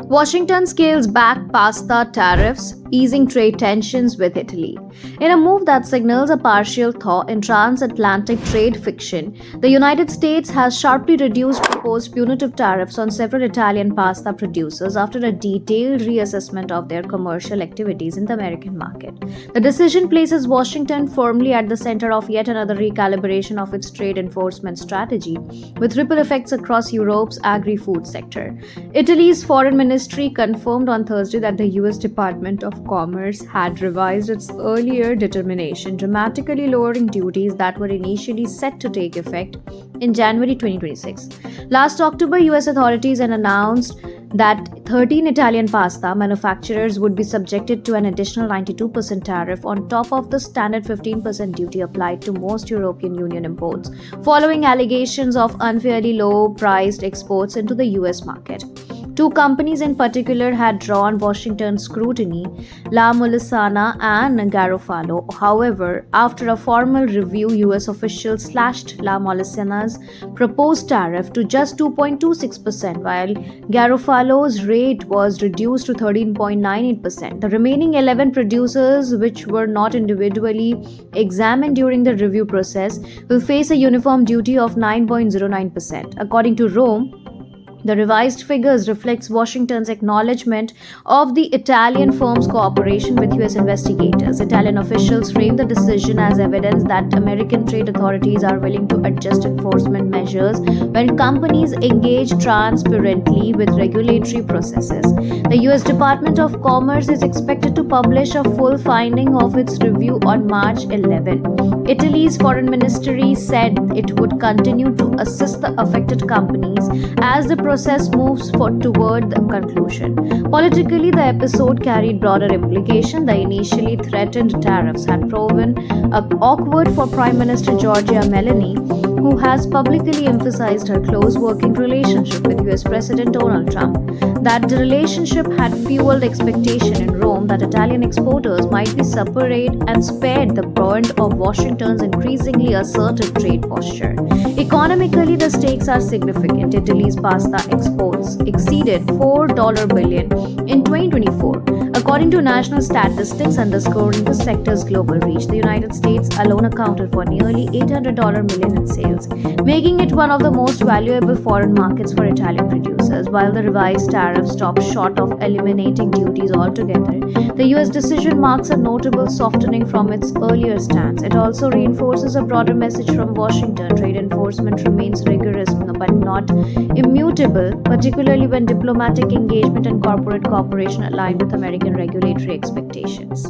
Washington scales back pasta tariffs, easing trade tensions with Italy. In a move that signals a partial thaw in transatlantic trade friction, the United States has sharply reduced proposed punitive tariffs on several Italian pasta producers after a detailed reassessment of their commercial activities in the American market. The decision places Washington firmly at the center of yet another recalibration of its trade enforcement strategy, with ripple effects across Europe's agri-food sector. Italy's foreign ministry confirmed on Thursday that the US Department of Commerce had revised its earlier determination, dramatically lowering duties that were initially set to take effect in January 2026. Last October, US authorities had announced that 13 Italian pasta manufacturers would be subjected to an additional 92% tariff on top of the standard 15% duty applied to most European Union imports, following allegations of unfairly low priced exports into the US market. Two companies in particular had drawn Washington's scrutiny, La Molisana and Garofalo. However, after a formal review, US officials slashed La Molisana's proposed tariff to just 2.26%, while Garofalo's rate was reduced to 13.98%. The remaining 11 producers, which were not individually examined during the review process, will face a uniform duty of 9.09%. According to Rome, the revised figures reflects Washington's acknowledgement of the Italian firm's cooperation with US investigators. Italian officials framed the decision as evidence that American trade authorities are willing to adjust enforcement measures when companies engage transparently with regulatory processes. The US Department of Commerce is expected to publish a full finding of its review on March 11. Italy's foreign ministry said it would continue to assist the affected companies as the process moves toward the conclusion. Politically, the episode carried broader implications. The initially threatened tariffs had proven awkward for Prime Minister Giorgia Meloni, who has publicly emphasized her close working relationship with US President Donald Trump. That the relationship had fueled expectation in Rome that Italian exporters might be separate and spared the brunt of Washington's increasingly assertive trade posture. Economically, the stakes are significant. Italy's pasta exports exceeded $4 billion in 2024, according to national statistics, underscoring the sector's global reach. The United States alone accounted for nearly $800 million in sales, making it one of the most valuable foreign markets for Italian producers. While the revised tariff stopped short of eliminating duties altogether, the US decision marks a notable softening from its earlier stance. It also reinforces a broader message from Washington. Trade enforcement remains rigorous but not immutable, particularly when diplomatic engagement and corporate cooperation align with American regulatory expectations.